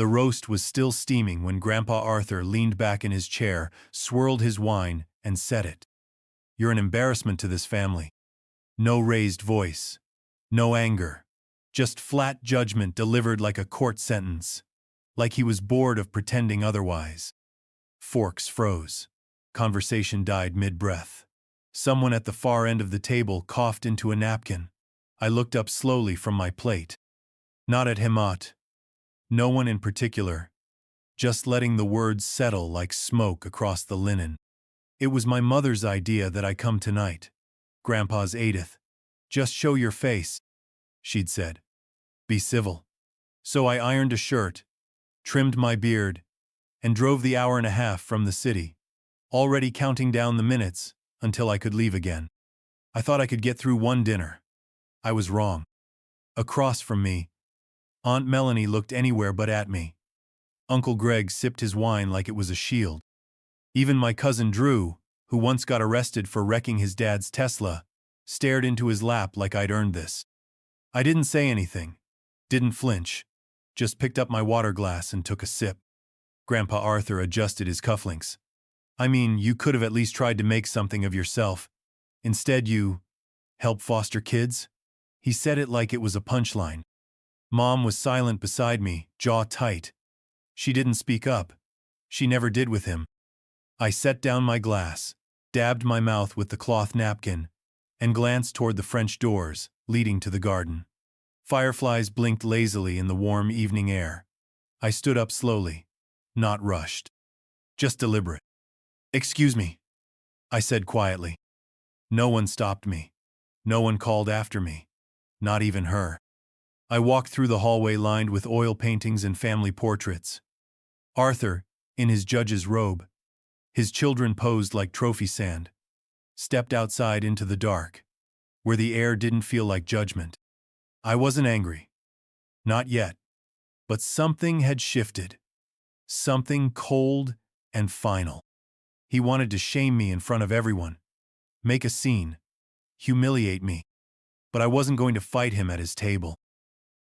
The roast was still steaming when Grandpa Arthur leaned back in his chair, swirled his wine, and said it. "You're an embarrassment to this family." No raised voice. No anger. Just flat judgment delivered like a court sentence. Like he was bored of pretending otherwise. Forks froze. Conversation died mid-breath. Someone at the far end of the table coughed into a napkin. I looked up slowly from my plate. Not at Hemant. No one in particular. Just letting the words settle like smoke across the linen. "It was my mother's idea that I come tonight. Grandpa's 80th. Just show your face," she'd said. "Be civil." So I ironed a shirt, trimmed my beard, and drove the hour and a half from the city, already counting down the minutes until I could leave again. I thought I could get through one dinner. I was wrong. Across from me, Aunt Melanie looked anywhere but at me. Uncle Greg sipped his wine like it was a shield. Even my cousin Drew, who once got arrested for wrecking his dad's Tesla, stared into his lap like I'd earned this. I didn't say anything, didn't flinch, just picked up my water glass and took a sip. Grandpa Arthur adjusted his cufflinks. "I mean, you could have at least tried to make something of yourself. Instead you help foster kids?" He said it like it was a punchline. Mom was silent beside me, jaw tight. She didn't speak up. She never did with him. I set down my glass, dabbed my mouth with the cloth napkin, and glanced toward the French doors leading to the garden. Fireflies blinked lazily in the warm evening air. I stood up slowly, not rushed, just deliberate. "Excuse me," I said quietly. No one stopped me. No one called after me. Not even her. I walked through the hallway lined with oil paintings and family portraits. Arthur, in his judge's robe, his children posed like trophy sand, stepped outside into the dark, where the air didn't feel like judgment. I wasn't angry. Not yet. But something had shifted. Something cold and final. He wanted to shame me in front of everyone, make a scene, humiliate me. But I wasn't going to fight him at his table.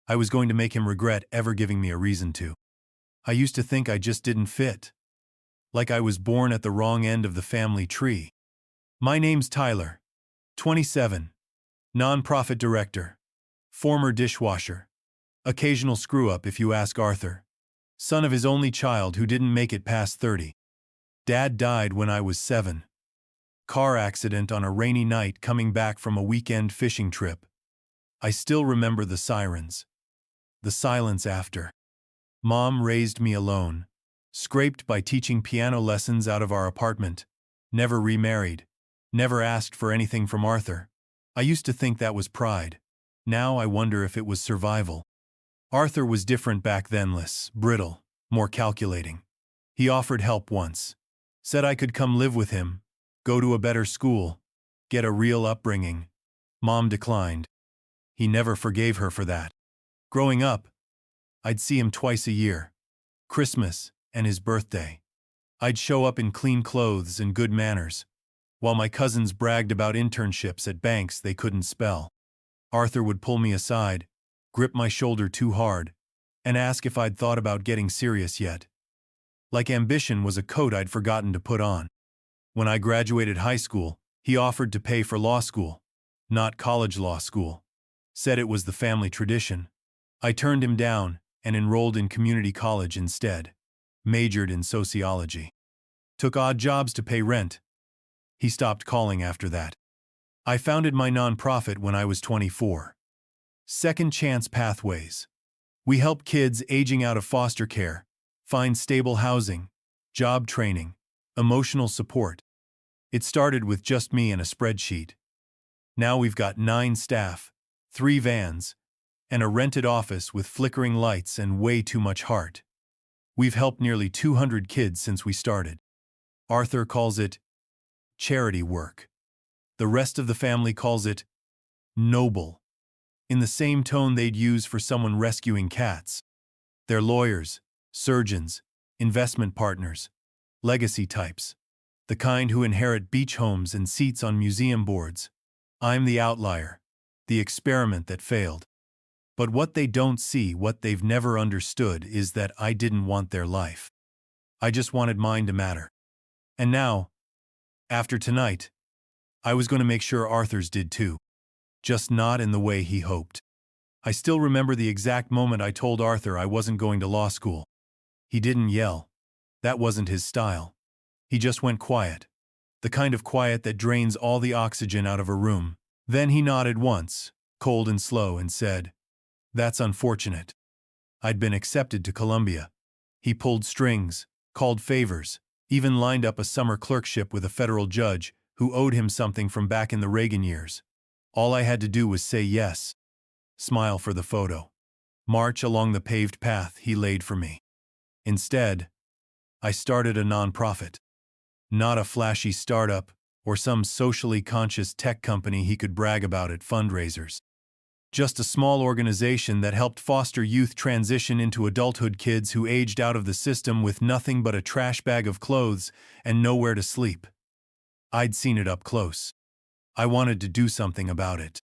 I was going to make him regret ever giving me a reason to. I used to think I just didn't fit. Like I was born at the wrong end of the family tree. "My name's Tyler, 27, nonprofit director, former dishwasher, occasional screw-up if you ask Arthur, son of his only child who didn't make it past 30. Dad died when I was 7. Car accident on a rainy night coming back from a weekend fishing trip. I still remember the sirens. The silence after. Mom raised me alone, scraped by teaching piano lessons out of our apartment, never remarried, never asked for anything from Arthur. I used to think that was pride. Now I wonder if it was survival. Arthur was different back then, less brittle, more calculating. He offered help once. Said I could come live with him, go to a better school, get a real upbringing. Mom declined. He never forgave her for that. Growing up, I'd see him twice a year, Christmas and his birthday. I'd show up in clean clothes and good manners, while my cousins bragged about internships at banks they couldn't spell. Arthur would pull me aside, grip my shoulder too hard, and ask if I'd thought about getting serious yet. Like ambition was a coat I'd forgotten to put on. When I graduated high school, he offered to pay for law school, not college law school. Said it was the family tradition. I turned him down and enrolled in community college instead. Majored in sociology. Took odd jobs to pay rent. He stopped calling after that. I founded my nonprofit when I was 24. Second Chance Pathways. We help kids aging out of foster care find stable housing, job training, emotional support. It started with just me and a spreadsheet. Now we've got 9 staff, 3 vans, and a rented office with flickering lights and way too much heart. We've helped nearly 200 kids since we started. Arthur calls it charity work. The rest of the family calls it noble, in the same tone they'd use for someone rescuing cats. They're lawyers, surgeons, investment partners, legacy types, the kind who inherit beach homes and seats on museum boards. I'm the outlier, the experiment that failed. But what they don't see, what they've never understood, is that I didn't want their life. I just wanted mine to matter. And now, after tonight, I was going to make sure Arthur's did too. Just not in the way he hoped. I still remember the exact moment I told Arthur I wasn't going to law school. He didn't yell. That wasn't his style. He just went quiet. The kind of quiet that drains all the oxygen out of a room. Then he nodded once, cold and slow, and said, "That's unfortunate." I'd been accepted to Columbia. He pulled strings, called favors, even lined up a summer clerkship with a federal judge who owed him something from back in the Reagan years. All I had to do was say yes, smile for the photo, march along the paved path he laid for me. Instead, I started a nonprofit. Not a flashy startup or some socially conscious tech company he could brag about at fundraisers. Just a small organization that helped foster youth transition into adulthood, kids who aged out of the system with nothing but a trash bag of clothes and nowhere to sleep. I'd seen it up close. I wanted to do something about it.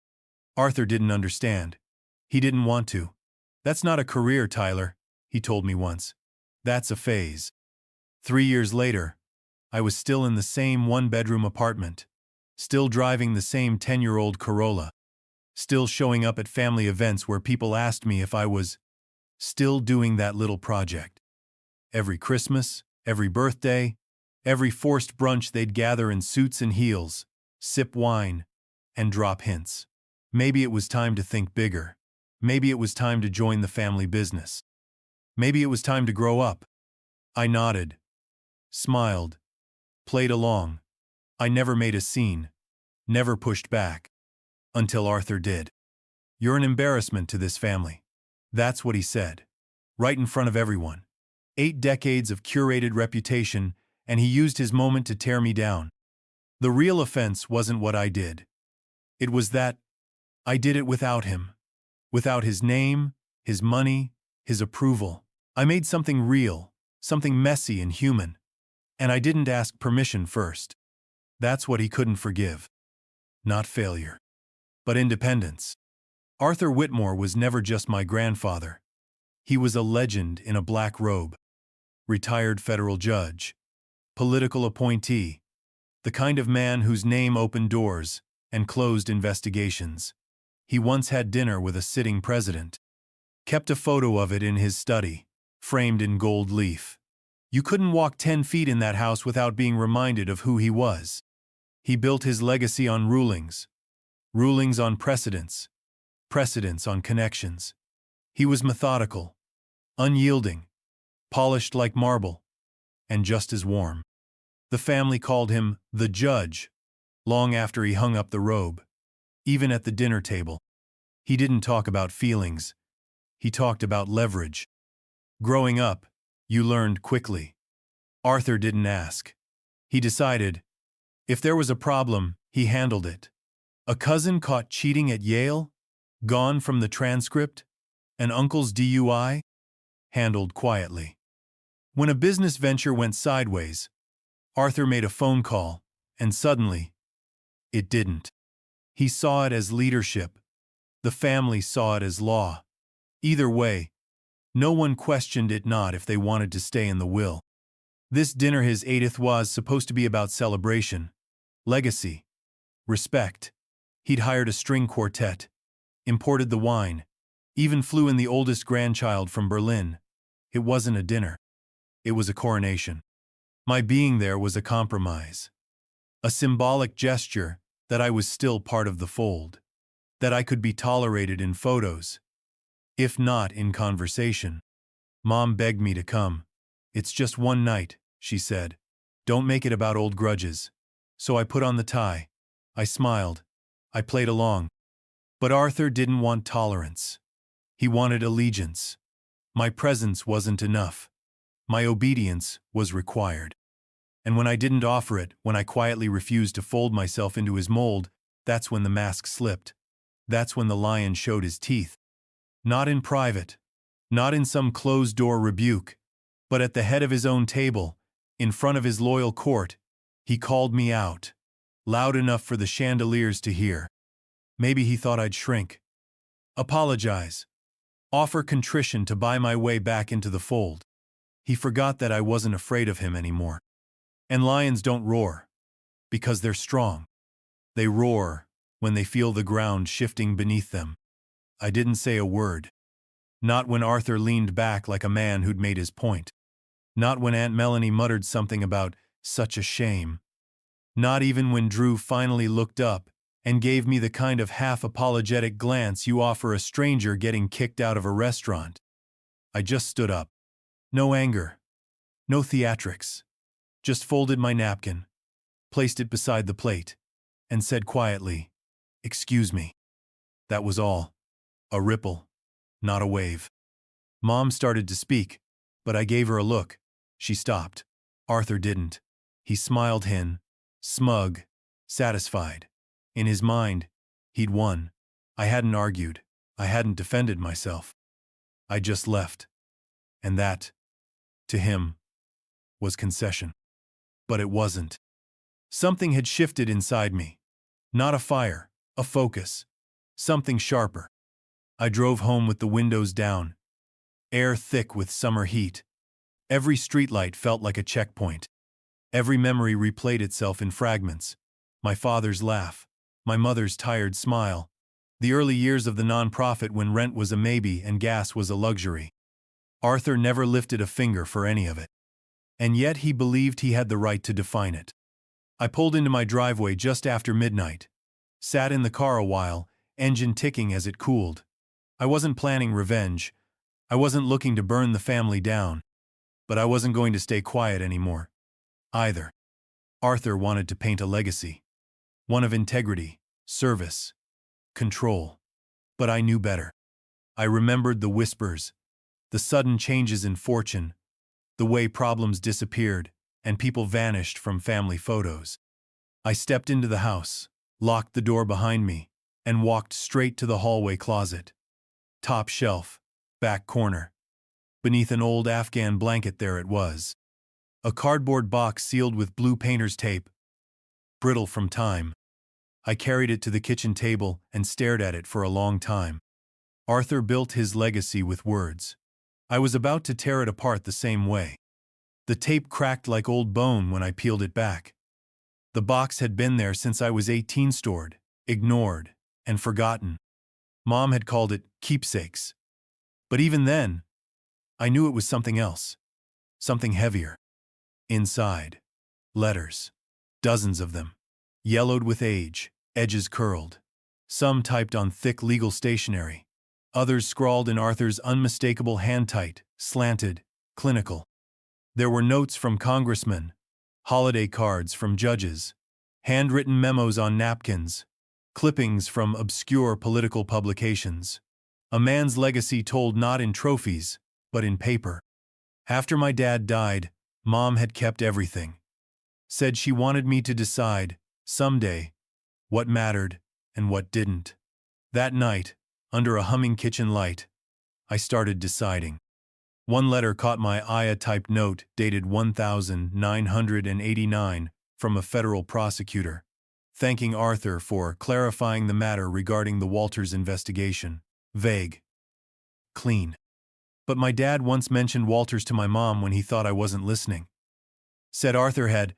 Arthur didn't understand. He didn't want to. "That's not a career, Tyler," he told me once. "That's a phase." 3 years later, I was still in the same one-bedroom apartment, still driving the same 10-year-old Corolla, still showing up at family events where people asked me if I was still doing that little project. Every Christmas, every birthday, every forced brunch, they'd gather in suits and heels, sip wine, and drop hints. Maybe it was time to think bigger. Maybe it was time to join the family business. Maybe it was time to grow up. I nodded, smiled, played along. I never made a scene, never pushed back. Until Arthur did. "You're an embarrassment to this family." That's what he said. Right in front of everyone. 8 decades of curated reputation, and he used his moment to tear me down. The real offense wasn't what I did. It was that I did it without him. Without his name, his money, his approval. I made something real, something messy and human. And I didn't ask permission first. That's what he couldn't forgive. Not failure, but independence. Arthur Whitmore was never just my grandfather. He was a legend in a black robe. Retired federal judge. Political appointee. The kind of man whose name opened doors and closed investigations. He once had dinner with a sitting president. Kept a photo of it in his study, framed in gold leaf. You couldn't walk 10 feet in that house without being reminded of who he was. He built his legacy on rulings. Rulings on precedents. Precedents on connections. He was methodical, unyielding, polished like marble, and just as warm. The family called him the Judge long after he hung up the robe. Even at the dinner table, he didn't talk about feelings. He talked about leverage. Growing up, you learned quickly. Arthur didn't ask. He decided. If there was a problem, he handled it. A cousin caught cheating at Yale? Gone from the transcript? An uncle's DUI? Handled quietly. When a business venture went sideways, Arthur made a phone call, and suddenly, it didn't. He saw it as leadership. The family saw it as law. Either way, no one questioned it, not if they wanted to stay in the will. This dinner, his 80th, was supposed to be about celebration, legacy, respect. He'd hired a string quartet, imported the wine, even flew in the oldest grandchild from Berlin. It wasn't a dinner. It was a coronation. My being there was a compromise. A symbolic gesture that I was still part of the fold. That I could be tolerated in photos, if not in conversation. Mom begged me to come. "It's just one night," she said. "Don't make it about old grudges." So I put on the tie. I smiled. I played along. But Arthur didn't want tolerance. He wanted allegiance. My presence wasn't enough. My obedience was required. And when I didn't offer it, when I quietly refused to fold myself into his mold, that's when the mask slipped. That's when the lion showed his teeth. Not in private, not in some closed-door rebuke, but at the head of his own table, in front of his loyal court, he called me out, loud enough for the chandeliers to hear. Maybe he thought I'd shrink. Apologize. offer contrition to buy my way back into the fold. He forgot that I wasn't afraid of him anymore. And lions don't roar because they're strong. They roar when they feel the ground shifting beneath them. I didn't say a word. Not when Arthur leaned back like a man who'd made his point. Not when Aunt Melanie muttered something about such a shame. Not even when Drew finally looked up and gave me the kind of half-apologetic glance you offer a stranger getting kicked out of a restaurant. I just stood up. No anger. No theatrics. Just folded my napkin, placed it beside the plate, and said quietly, "Excuse me." That was all. A ripple, not a wave. Mom started to speak, but I gave her a look. She stopped. Arthur didn't. He smiled smug, satisfied. In his mind, he'd won. I hadn't argued. I hadn't defended myself. I just left. And that, to him, was concession. But it wasn't. Something had shifted inside me. Not a fire, a focus. Something sharper. I drove home with the windows down. Air thick with summer heat. Every streetlight felt like a checkpoint. Every memory replayed itself in fragments. My father's laugh. My mother's tired smile. The early years of the nonprofit when rent was a maybe and gas was a luxury. Arthur never lifted a finger for any of it. And yet he believed he had the right to define it. I pulled into my driveway just after midnight. Sat in the car a while, engine ticking as it cooled. I wasn't planning revenge. I wasn't looking to burn the family down. But I wasn't going to stay quiet anymore. Either. Arthur wanted to paint a legacy. One of integrity, service, control. But I knew better. I remembered the whispers, the sudden changes in fortune, the way problems disappeared and people vanished from family photos. I stepped into the house, locked the door behind me, and walked straight to the hallway closet. Top shelf, back corner. Beneath an old Afghan blanket there it was. A cardboard box sealed with blue painter's tape, brittle from time. I carried it to the kitchen table and stared at it for a long time. Arthur built his legacy with words. I was about to tear it apart the same way. The tape cracked like old bone when I peeled it back. The box had been there since I was 18, stored, ignored, and forgotten. Mom had called it keepsakes. But even then, I knew it was something else. Something heavier. Inside. Letters. Dozens of them. Yellowed with age, edges curled. Some typed on thick legal stationery. Others scrawled in Arthur's unmistakable hand, tight, slanted, clinical. There were notes from congressmen, holiday cards from judges, handwritten memos on napkins, clippings from obscure political publications. A man's legacy told not in trophies, but in paper. After my dad died, Mom had kept everything. Said she wanted me to decide, someday, what mattered and what didn't. That night, under a humming kitchen light, I started deciding. One letter caught my eye, a typed note dated 1989 from a federal prosecutor, thanking Arthur for clarifying the matter regarding the Walters investigation. Vague. Clean. But my dad once mentioned Walters to my mom when he thought I wasn't listening. Said Arthur had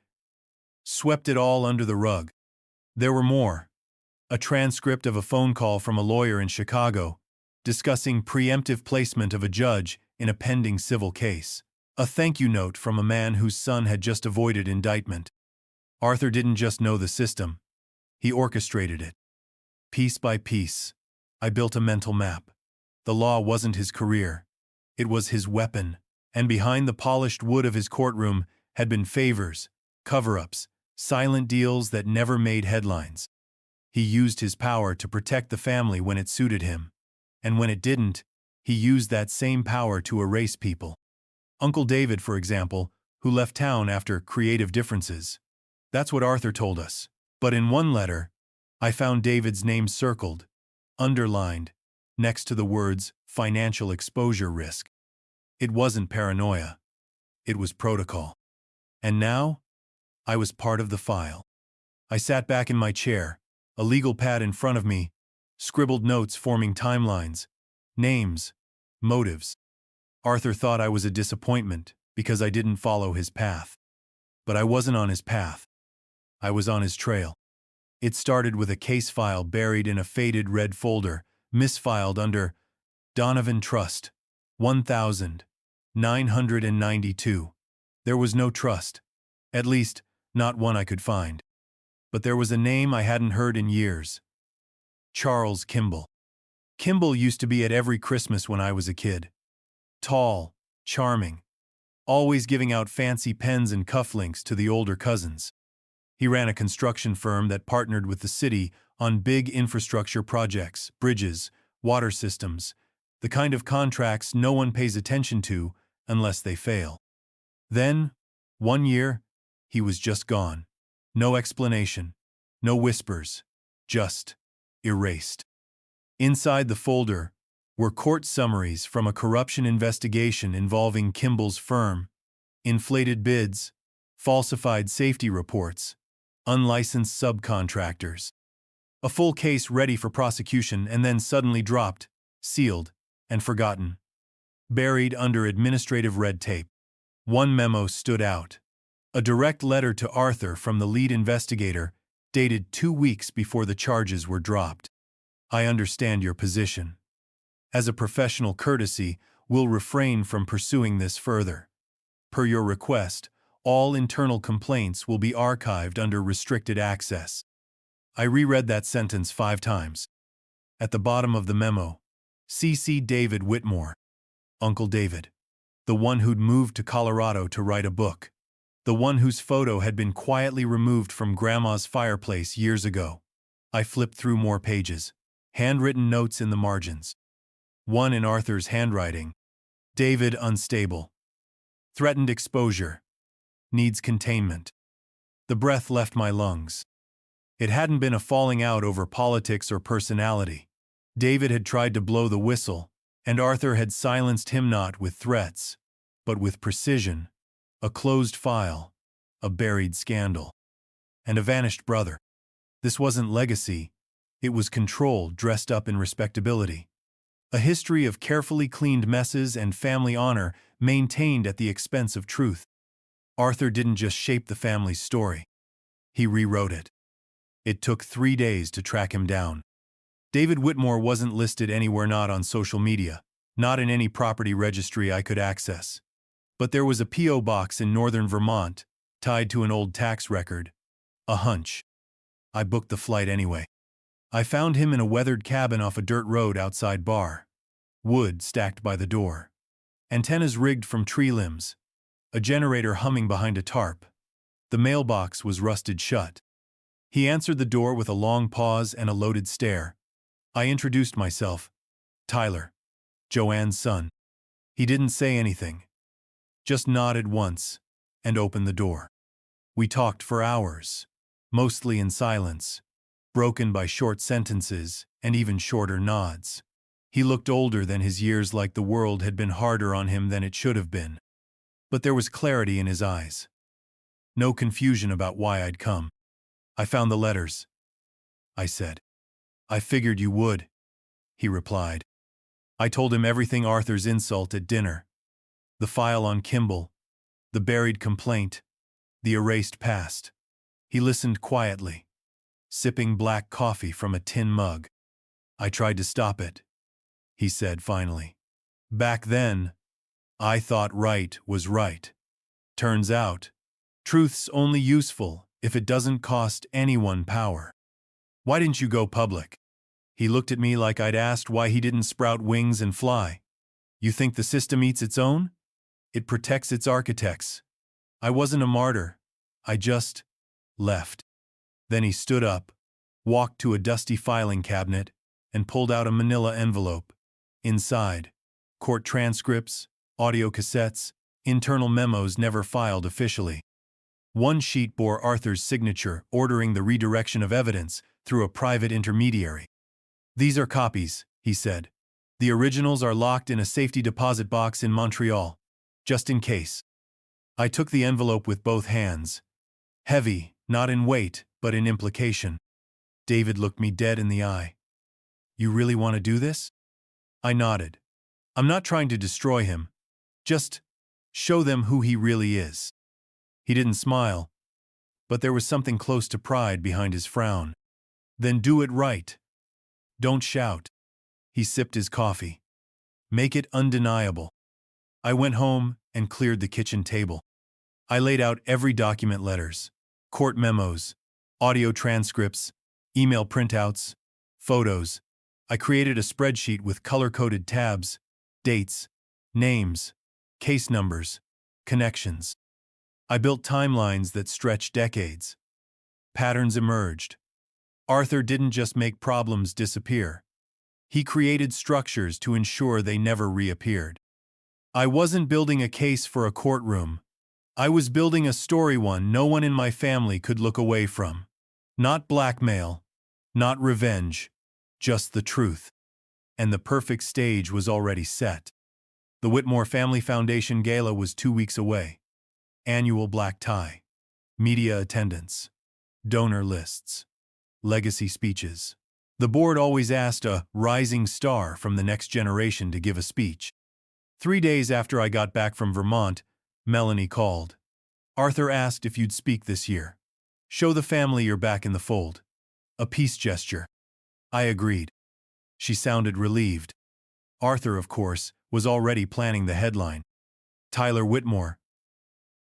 swept it all under the rug. There were more. A transcript of a phone call from a lawyer in Chicago, discussing preemptive placement of a judge in a pending civil case. A thank you note from a man whose son had just avoided indictment. Arthur didn't just know the system. He orchestrated it. Piece by piece, I built a mental map. The law wasn't his career. It was his weapon. And behind the polished wood of his courtroom had been favors, cover-ups, silent deals that never made headlines. He used his power to protect the family when it suited him. And when it didn't, he used that same power to erase people. Uncle David, for example, who left town after creative differences. That's what Arthur told us. But in one letter, I found David's name circled, underlined, next to the words financial exposure risk. It wasn't paranoia. It was protocol. And now, I was part of the file. I sat back in my chair, a legal pad in front of me, scribbled notes forming timelines, names, Motives. Arthur thought I was a disappointment because I didn't follow his path. But I wasn't on his path. I was on his trail. It started with a case file buried in a faded red folder, misfiled under Donovan Trust, 1992. There was no trust. At least, not one I could find. But there was a name I hadn't heard in years. Charles Kimball. Kimball used to be at every Christmas when I was a kid. Tall, charming, always giving out fancy pens and cufflinks to the older cousins. He ran a construction firm that partnered with the city on big infrastructure projects, bridges, water systems, the kind of contracts no one pays attention to unless they fail. Then, one year, he was just gone. No explanation, no whispers, just erased. Inside the folder were court summaries from a corruption investigation involving Kimball's firm, inflated bids, falsified safety reports, unlicensed subcontractors. A full case ready for prosecution and then suddenly dropped, sealed, and forgotten. Buried under administrative red tape. One memo stood out. A direct letter to Arthur from the lead investigator, dated 2 weeks before the charges were dropped. I understand your position. As a professional courtesy, we'll refrain from pursuing this further. Per your request, all internal complaints will be archived under restricted access. I reread that sentence 5 times. At the bottom of the memo, C.C. David Whitmore. Uncle David. The one who'd moved to Colorado to write a book. The one whose photo had been quietly removed from Grandma's fireplace years ago. I flipped through more pages. Handwritten notes in the margins. One in Arthur's handwriting. David unstable. Threatened exposure. Needs containment. The breath left my lungs. It hadn't been a falling out over politics or personality. David had tried to blow the whistle, and Arthur had silenced him not with threats, but with precision. A closed file, a buried scandal, and a vanished brother. This wasn't legacy. It was control dressed up in respectability. A history of carefully cleaned messes and family honor maintained at the expense of truth. Arthur didn't just shape the family's story. He rewrote it. It took 3 days to track him down. David Whitmore wasn't listed anywhere, not on social media, not in any property registry I could access. But there was a P.O. box in northern Vermont, tied to an old tax record. A hunch. I booked the flight anyway. I found him in a weathered cabin off a dirt road outside bar. Wood stacked by the door. Antennas rigged from tree limbs. A generator humming behind a tarp. The mailbox was rusted shut. He answered the door with a long pause and a loaded stare. I introduced myself. Tyler. Joanne's son. He didn't say anything. Just nodded once and opened the door. We talked for hours, mostly in silence, broken by short sentences and even shorter nods. He looked older than his years, like the world had been harder on him than it should have been. But there was clarity in his eyes. No confusion about why I'd come. I found the letters, I said. I figured you would, he replied. I told him everything: Arthur's insult at dinner, the file on Kimball, the buried complaint, the erased past. He listened quietly, sipping black coffee from a tin mug. I tried to stop it, he said finally. Back then, I thought right was right. Turns out, truth's only useful if it doesn't cost anyone power. Why didn't you go public? He looked at me like I'd asked why he didn't sprout wings and fly. You think the system eats its own? It protects its architects. I wasn't a martyr. I just left. Then he stood up, walked to a dusty filing cabinet, and pulled out a manila envelope. Inside, court transcripts, audio cassettes, internal memos never filed officially. One sheet bore Arthur's signature, ordering the redirection of evidence through a private intermediary. These are copies, he said. The originals are locked in a safety deposit box in Montreal, just in case. I took the envelope with both hands. Heavy, not in weight, but in implication. David looked me dead in the eye. You really want to do this? I nodded. I'm not trying to destroy him. Just show them who he really is." He didn't smile, but there was something close to pride behind his frown. "Then do it right. Don't shout." He sipped his coffee. "Make it undeniable." I went home and cleared the kitchen table. I laid out every document: letters, court memos, audio transcripts, email printouts, photos. I created a spreadsheet with color-coded tabs, dates, names, case numbers, connections. I built timelines that stretched decades. Patterns emerged. Arthur didn't just make problems disappear. He created structures to ensure they never reappeared. I wasn't building a case for a courtroom. I was building a story one no one in my family could look away from. Not blackmail, not revenge, just the truth. And the perfect stage was already set. The Whitmore Family Foundation Gala was 2 weeks away. Annual black tie, media attendance, donor lists, legacy speeches. The board always asked a rising star from the next generation to give a speech. 3 days after I got back from Vermont, Melanie called. "Arthur asked if you'd speak this year. Show the family you're back in the fold. A peace gesture." I agreed. She sounded relieved. Arthur, of course, was already planning the headline. Tyler Whitmore,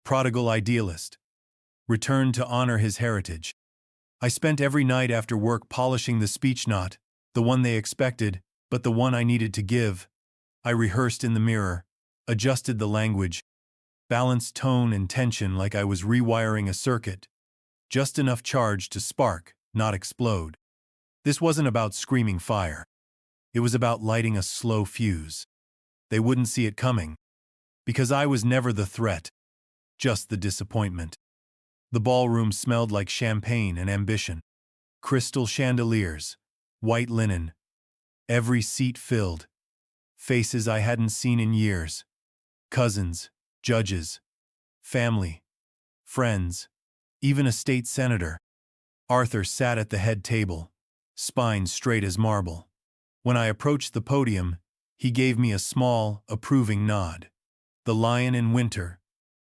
prodigal idealist, returned to honor his heritage. I spent every night after work polishing the speech, not the one they expected, but the one I needed to give. I rehearsed in the mirror, adjusted the language, balanced tone and tension like I was rewiring a circuit. Just enough charge to spark, not explode. This wasn't about screaming fire. It was about lighting a slow fuse. They wouldn't see it coming. Because I was never the threat, just the disappointment. The ballroom smelled like champagne and ambition. Crystal chandeliers, white linen, every seat filled. Faces I hadn't seen in years. Cousins, judges, family, friends, even a state senator. Arthur sat at the head table, spine straight as marble. When I approached the podium, he gave me a small, approving nod. The lion in winter,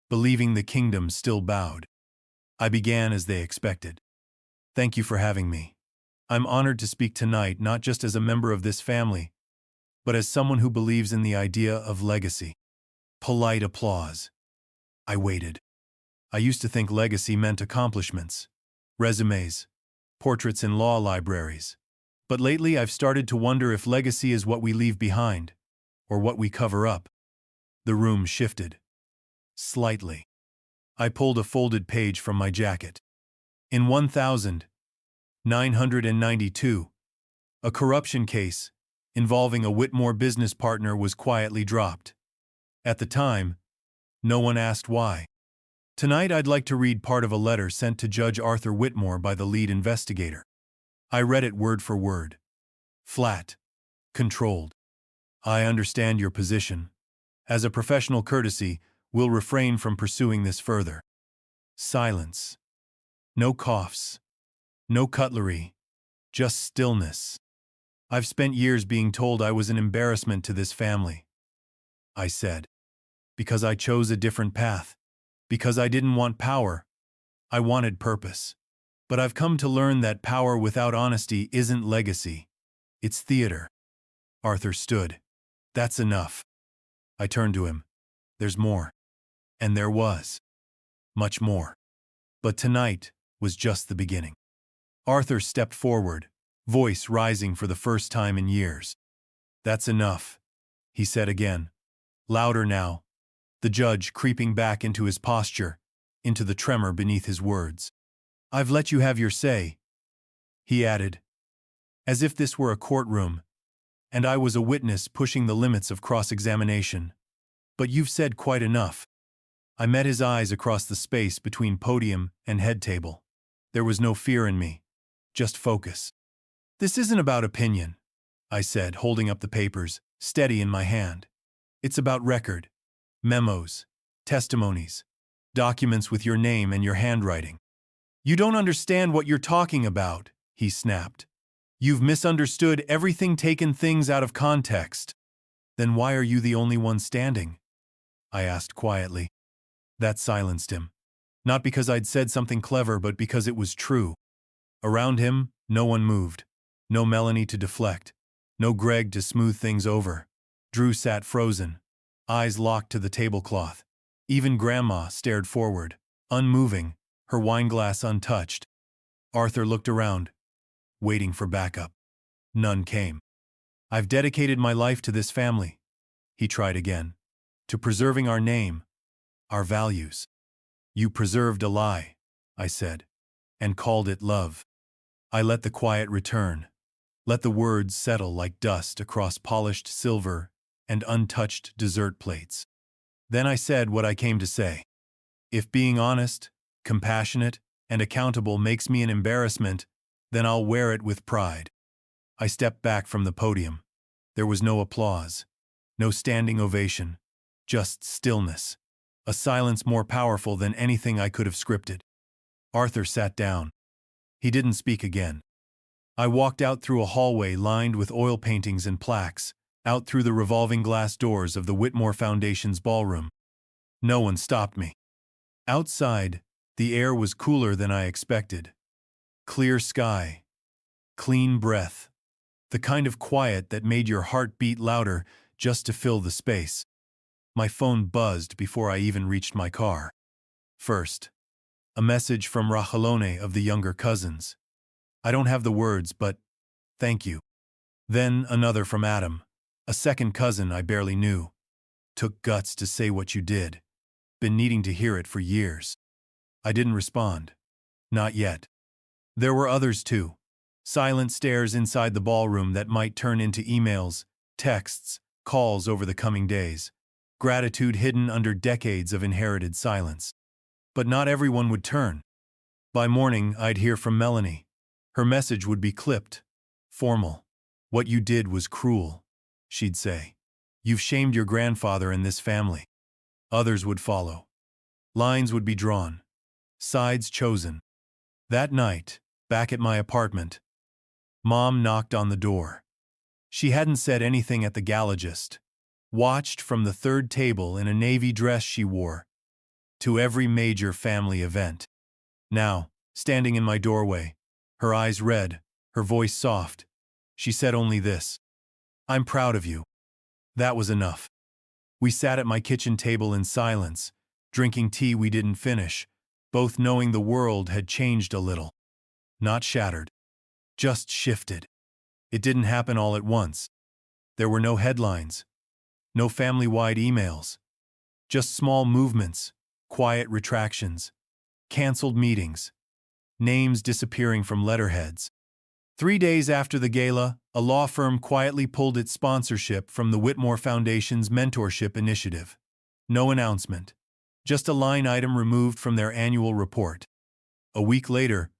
believing the kingdom still bowed. I began as they expected. "Thank you for having me. I'm honored to speak tonight not just as a member of this family, but as someone who believes in the idea of legacy." Polite applause. I waited. I used to think legacy meant accomplishments, resumes, portraits in law libraries. But lately I've started to wonder if legacy is what we leave behind, or what we cover up. The room shifted. Slightly. I pulled a folded page from my jacket. In 1992, a corruption case involving a Whitmore business partner was quietly dropped. At the time, no one asked why. Tonight I'd like to read part of a letter sent to Judge Arthur Whitmore by the lead investigator. I read it word for word. Flat. Controlled. "I understand your position. As a professional courtesy, we'll refrain from pursuing this further." Silence. No coughs. No cutlery. Just stillness. "I've spent years being told I was an embarrassment to this family," I said. "Because I chose a different path. Because I didn't want power. I wanted purpose. But I've come to learn that power without honesty isn't legacy. It's theater." Arthur stood. "That's enough." I turned to him. "There's more." And there was. Much more. But tonight was just the beginning. Arthur stepped forward, voice rising for the first time in years. "That's enough," he said again. Louder now. The judge creeping back into his posture, into the tremor beneath his words. "I've let you have your say," he added, as if this were a courtroom, and I was a witness pushing the limits of cross-examination. "But you've said quite enough." I met his eyes across the space between podium and head table. There was no fear in me, just focus. "This isn't about opinion," I said, holding up the papers, steady in my hand. "It's about record. Memos, testimonies, documents with your name and your handwriting." "You don't understand what you're talking about," he snapped. "You've misunderstood everything, taken things out of context." Then why are you the only one standing? I asked quietly. That silenced him. Not because I'd said something clever, but because it was true. Around him, no one moved. No Melanie to deflect. No Greg to smooth things over. Drew sat frozen, eyes locked to the tablecloth. Even Grandma stared forward, unmoving, her wineglass untouched. Arthur looked around, waiting for backup. None came. I've dedicated my life to this family, he tried again. To preserving our name, our values. You preserved a lie, I said, and called it love. I let the quiet return, let the words settle like dust across polished silver and untouched dessert plates. Then I said what I came to say. If being honest, compassionate, and accountable makes me an embarrassment, then I'll wear it with pride. I stepped back from the podium. There was no applause, no standing ovation, just stillness, a silence more powerful than anything I could have scripted. Arthur sat down. He didn't speak again. I walked out through a hallway lined with oil paintings and plaques, out through the revolving glass doors of the Whitmore Foundation's ballroom. No one stopped me. Outside, the air was cooler than I expected. Clear sky, clean breath, the kind of quiet that made your heart beat louder just to fill the space. My phone buzzed before I even reached my car. First, a message from Rachelone of the younger cousins. I don't have the words, but thank you. Then another from Adam, a second cousin I barely knew. Took guts to say what you did. Been needing to hear it for years. I didn't respond. Not yet. There were others too. Silent stares inside the ballroom that might turn into emails, texts, calls over the coming days. Gratitude hidden under decades of inherited silence. But not everyone would turn. By morning, I'd hear from Melanie. Her message would be clipped, formal. What you did was cruel, she'd say. You've shamed your grandfather and this family. Others would follow. Lines would be drawn. Sides chosen. That night, back at my apartment, Mom knocked on the door. She hadn't said anything at the gala, just watched from the third table in a navy dress she wore to every major family event. Now, standing in my doorway, her eyes red, her voice soft, she said only this: I'm proud of you. That was enough. We sat at my kitchen table in silence, drinking tea we didn't finish, both knowing the world had changed a little. Not shattered. Just shifted. It didn't happen all at once. There were no headlines. No family-wide emails. Just small movements, quiet retractions, canceled meetings, names disappearing from letterheads. 3 days after the gala, a law firm quietly pulled its sponsorship from the Whitmore Foundation's mentorship initiative. No announcement. Just a line item removed from their annual report. A week later,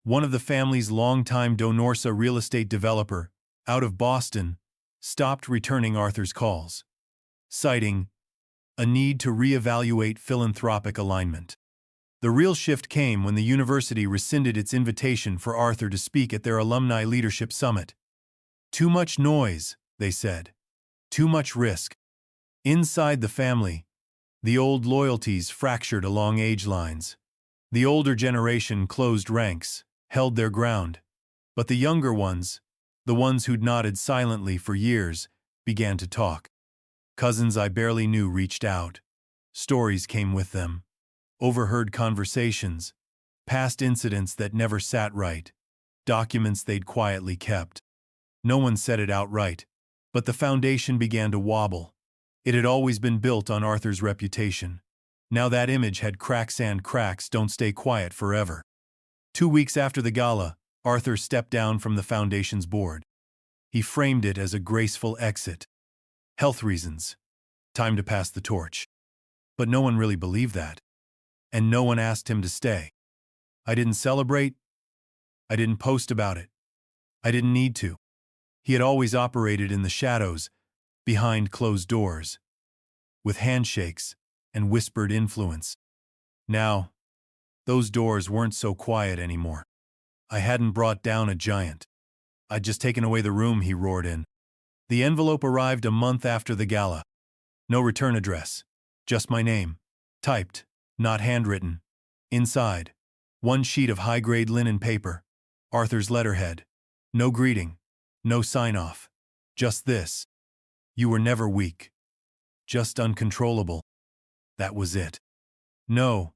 one of the family's longtime Donorsa real estate developer, out of Boston, stopped returning Arthur's calls, citing a need to reevaluate philanthropic alignment. The real shift came when the university rescinded its invitation for Arthur to speak at their alumni leadership summit. Too much noise, they said. Too much risk. Inside the family, the old loyalties fractured along age lines. The older generation closed ranks, held their ground. But the younger ones, the ones who'd nodded silently for years, began to talk. Cousins I barely knew reached out. Stories came with them. Overheard conversations, past incidents that never sat right, documents they'd quietly kept. No one said it outright, but the foundation began to wobble. It had always been built on Arthur's reputation. Now that image had cracks, and cracks don't stay quiet forever. 2 weeks after the gala, Arthur stepped down from the foundation's board. He framed it as a graceful exit. Health reasons. Time to pass the torch. But no one really believed that. And no one asked him to stay. I didn't celebrate. I didn't post about it. I didn't need to. He had always operated in the shadows, behind closed doors, with handshakes and whispered influence. Now, those doors weren't so quiet anymore. I hadn't brought down a giant. I'd just taken away the room he roared in. The envelope arrived a month after the gala. No return address. Just my name. Typed, not handwritten. Inside, one sheet of high-grade linen paper. Arthur's letterhead. No greeting. No sign-off. Just this. You were never weak. Just uncontrollable. That was it. No.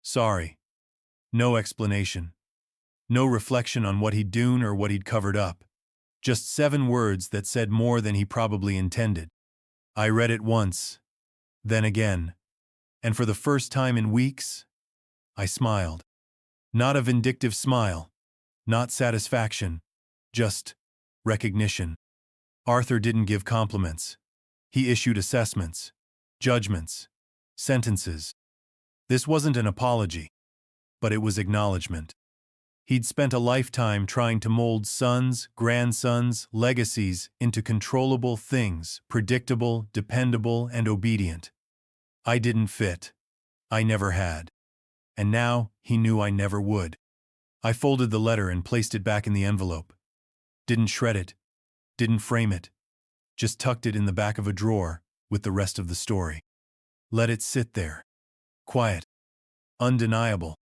Sorry. No explanation. No reflection on what he'd done or what he'd covered up. Just 7 words that said more than he probably intended. I read it once, then again, and for the first time in weeks, I smiled. Not a vindictive smile, not satisfaction, just recognition. Arthur didn't give compliments. He issued assessments, judgments, sentences. This wasn't an apology, but it was acknowledgement. He'd spent a lifetime trying to mold sons, grandsons, legacies into controllable things, predictable, dependable, and obedient. I didn't fit. I never had. And now he knew I never would. I folded the letter and placed it back in the envelope. Didn't shred it. Didn't frame it. Just tucked it in the back of a drawer with the rest of the story. Let it sit there. Quiet. Undeniable.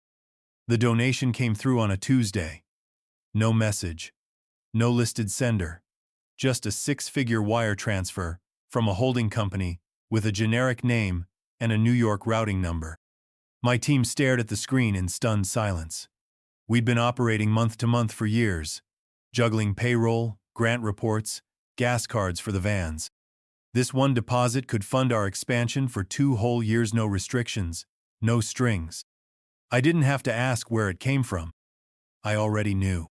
The donation came through on a Tuesday. No message. No listed sender. Just a 6-figure wire transfer from a holding company with a generic name and a New York routing number. My team stared at the screen in stunned silence. We'd been operating month to month for years, juggling payroll, grant reports, gas cards for the vans. This one deposit could fund our expansion for 2 whole years, no restrictions, no strings. I didn't have to ask where it came from. I already knew.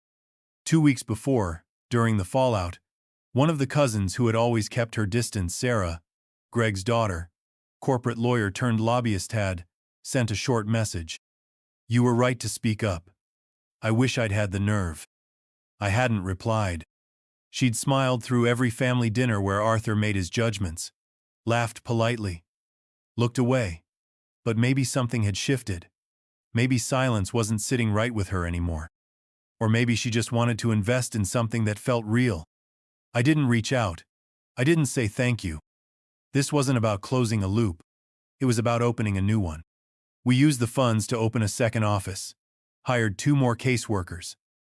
2 weeks before, during the fallout, one of the cousins who had always kept her distance, Sarah, Greg's daughter, corporate lawyer turned lobbyist, had sent a short message. You were right to speak up. I wish I'd had the nerve. I hadn't replied. She'd smiled through every family dinner where Arthur made his judgments, laughed politely, looked away. But maybe something had shifted. Maybe silence wasn't sitting right with her anymore. Or maybe she just wanted to invest in something that felt real. I didn't reach out. I didn't say thank you. This wasn't about closing a loop. It was about opening a new one. We used the funds to open a second office, hired 2 more caseworkers,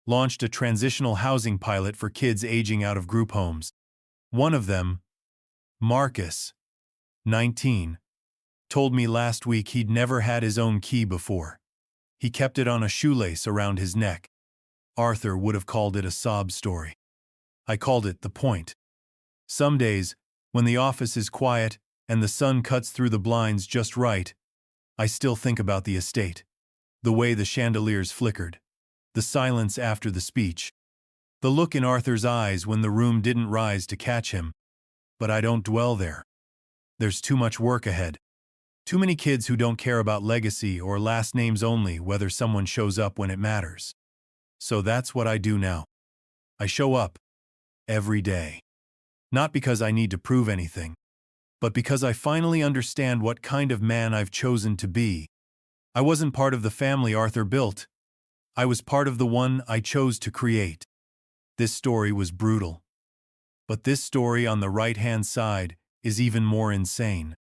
launched a transitional housing pilot for kids aging out of group homes. One of them, Marcus, 19, told me last week he'd never had his own key before. He kept it on a shoelace around his neck. Arthur would have called it a sob story. I called it the point. Some days, when the office is quiet and the sun cuts through the blinds just right, I still think about the estate. The way the chandeliers flickered. The silence after the speech. The look in Arthur's eyes when the room didn't rise to catch him. But I don't dwell there. There's too much work ahead. Too many kids who don't care about legacy or last names only whether someone shows up when it matters. So that's what I do now. I show up. Every day. Not because I need to prove anything, but because I finally understand what kind of man I've chosen to be. I wasn't part of the family Arthur built. I was part of the one I chose to create. This story was brutal. But this story on the right-hand side is even more insane.